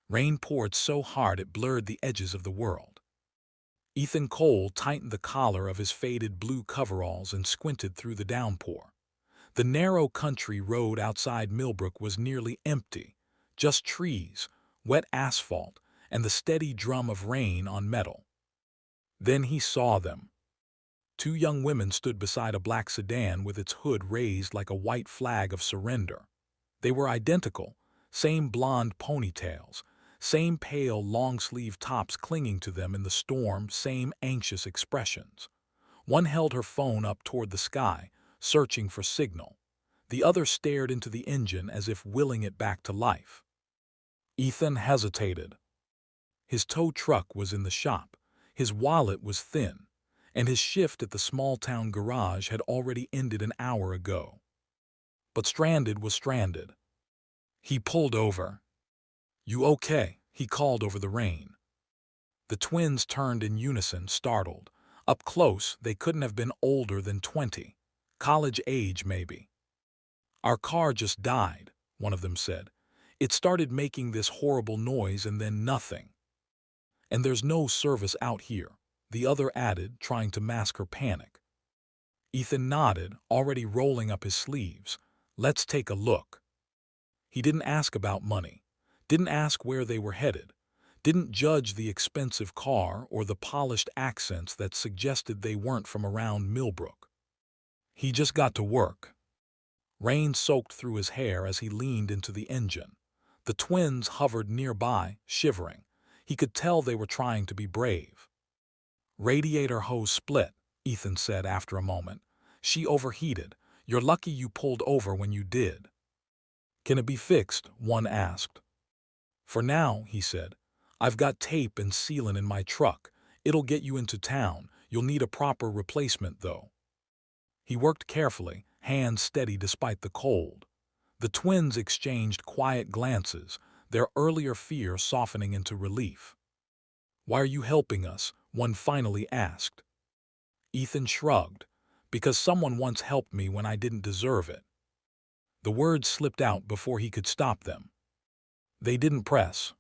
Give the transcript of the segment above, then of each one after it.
Rain poured so hard it blurred the edges of the world. Ethan Cole tightened the collar of his faded blue coveralls and squinted through the downpour. The narrow country road outside Millbrook was nearly empty, just trees, wet asphalt, and the steady drum of rain on metal. Then he saw them. Two young women stood beside a black sedan with its hood raised like a white flag of surrender. They were identical, same blonde ponytails, same pale long-sleeved tops clinging to them in the storm, same anxious expressions. One held her phone up toward the sky, searching for signal. The other stared into the engine as if willing it back to life. Ethan hesitated. His tow truck was in the shop, his wallet was thin, and his shift at the small-town garage had already ended an hour ago. But stranded was stranded. He pulled over. "You okay?" he called over the rain. The twins turned in unison, startled. Up close, they couldn't have been older than 20. College age, maybe. "Our car just died," one of them said. "It started making this horrible noise and then nothing." "And there's no service out here," the other added, trying to mask her panic. Ethan nodded, already rolling up his sleeves. "Let's take a look." He didn't ask about money, didn't ask where they were headed, didn't judge the expensive car or the polished accents that suggested they weren't from around Millbrook. He just got to work. Rain soaked through his hair as he leaned into the engine. The twins hovered nearby, shivering. He could tell they were trying to be brave. "Radiator hose split," Ethan said after a moment. "She overheated. You're lucky you pulled over when you did." "Can it be fixed?" one asked. "For now," he said. "I've got tape and sealant in my truck. It'll get you into town. You'll need a proper replacement, though." He worked carefully, hands steady despite the cold. The twins exchanged quiet glances, their earlier fear softening into relief. "Why are you helping us?" one finally asked. Ethan shrugged. "Because someone once helped me when I didn't deserve it." The words slipped out before he could stop them. They didn't press.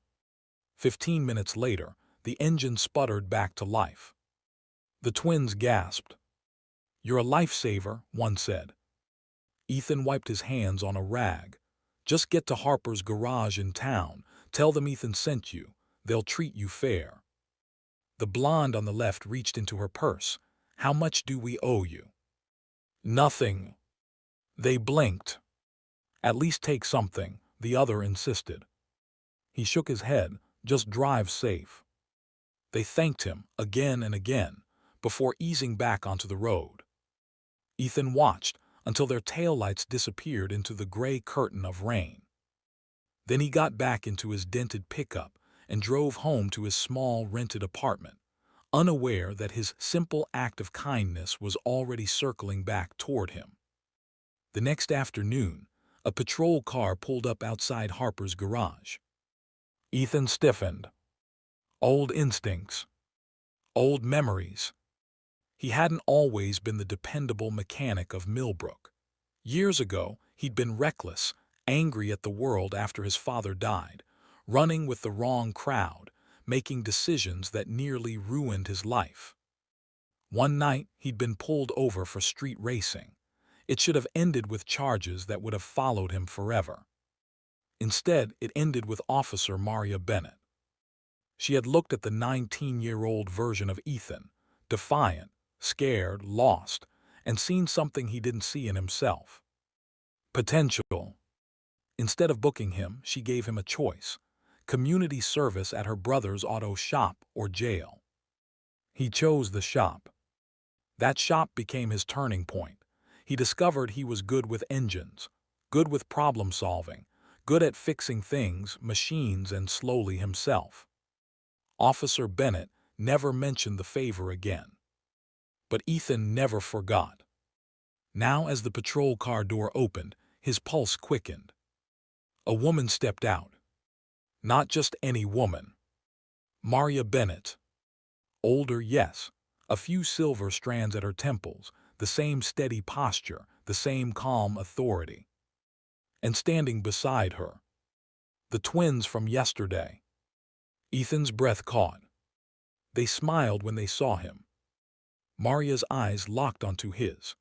15 minutes later, the engine sputtered back to life. The twins gasped. "You're a lifesaver," one said. Ethan wiped his hands on a rag. "Just get to Harper's garage in town. Tell them Ethan sent you. They'll treat you fair." The blonde on the left reached into her purse. "How much do we owe you?" "Nothing." They blinked. "At least take something," the other insisted. He shook his head. "Just drive safe." They thanked him again and again before easing back onto the road. Ethan watched until their taillights disappeared into the gray curtain of rain. Then he got back into his dented pickup and drove home to his small rented apartment, unaware that his simple act of kindness was already circling back toward him. The next afternoon, a patrol car pulled up outside Harper's garage. Ethan stiffened. Old instincts. Old memories. He hadn't always been the dependable mechanic of Millbrook. Years ago, he'd been reckless, angry at the world after his father died, running with the wrong crowd, making decisions that nearly ruined his life. One night, he'd been pulled over for street racing. It should have ended with charges that would have followed him forever. Instead, it ended with Officer Maria Bennett. She had looked at the 19-year-old version of Ethan, defiant, scared, lost, and seen something he didn't see in himself. Potential. Instead of booking him, she gave him a choice: community service at her brother's auto shop or jail. He chose the shop. That shop became his turning point. He discovered he was good with engines, good with problem solving, good at fixing things, machines, and slowly himself. Officer Bennett never mentioned the favor again. But Ethan never forgot. Now, as the patrol car door opened, his pulse quickened. A woman stepped out. Not just any woman. Maria Bennett. Older, yes. A few silver strands at her temples, the same steady posture, the same calm authority. And standing beside her, the twins from yesterday. Ethan's breath caught. They smiled when they saw him. Maria's eyes locked onto his.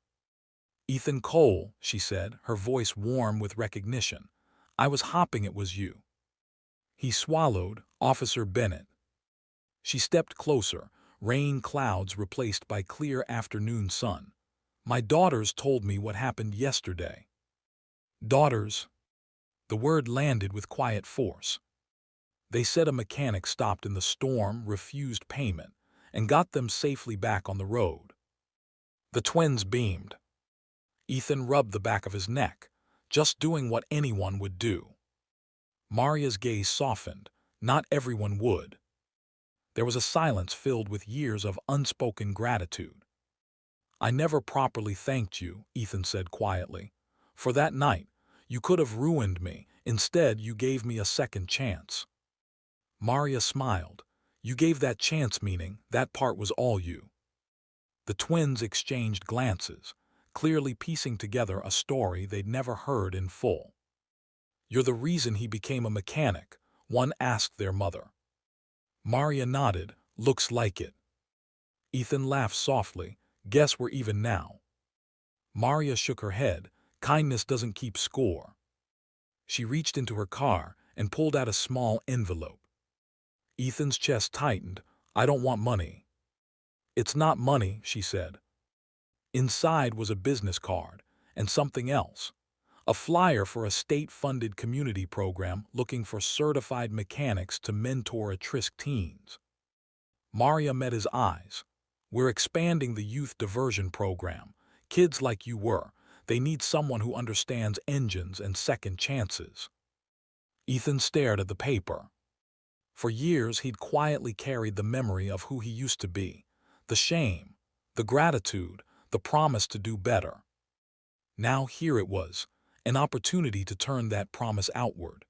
"Ethan Cole," she said, her voice warm with recognition. "I was hoping it was you." He swallowed. "Officer Bennett." She stepped closer, rain clouds replaced by clear afternoon sun. "My daughters told me what happened yesterday." "Daughters?" The word landed with quiet force. "They said a mechanic stopped in the storm, refused payment, and got them safely back on the road." The twins beamed. Ethan rubbed the back of his neck, just doing what anyone would do. Maria's gaze softened. Not everyone would. There was a silence filled with years of unspoken gratitude. "I never properly thanked you," Ethan said quietly. "For that night, you could have ruined me. Instead, you gave me a second chance." Maria smiled. "You gave that chance, meaning that part was all you." The twins exchanged glances, clearly piecing together a story they'd never heard in full. "You're the reason he became a mechanic," one asked their mother. Maria nodded. "Looks like it." Ethan laughed softly. "Guess we're even now." Maria shook her head. "Kindness doesn't keep score." She reached into her car and pulled out a small envelope. Ethan's chest tightened. "I don't want money." "It's not money," she said. Inside was a business card and something else. A flyer for a state-funded community program looking for certified mechanics to mentor at-risk teens. Maria met his eyes. "We're expanding the youth diversion program. Kids like you were. They need someone who understands engines and second chances." Ethan stared at the paper. For years he'd quietly carried the memory of who he used to be. The shame, the gratitude, the promise to do better. Now here it was, an opportunity to turn that promise outward.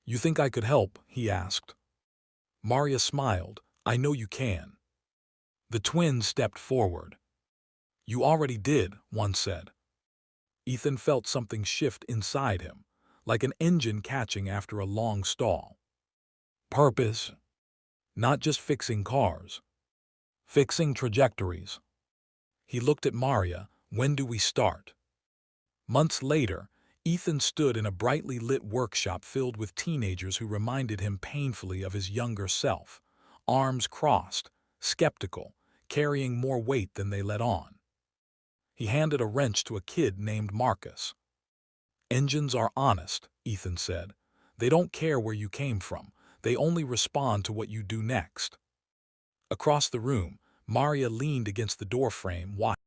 "You think I could help?" he asked. Maria smiled. "I know you can." The twins stepped forward. "You already did," one said. Ethan felt something shift inside him, like an engine catching after a long stall. Purpose. Not just fixing cars. Fixing trajectories. He looked at Maria. "When do we start?" Months later, Ethan stood in a brightly lit workshop filled with teenagers who reminded him painfully of his younger self, arms crossed, skeptical, carrying more weight than they let on. He handed a wrench to a kid named Marcus. "Engines are honest," Ethan said. "They don't care where you came from. They only respond to what you do next." Across the room, Maria leaned against the doorframe, watching.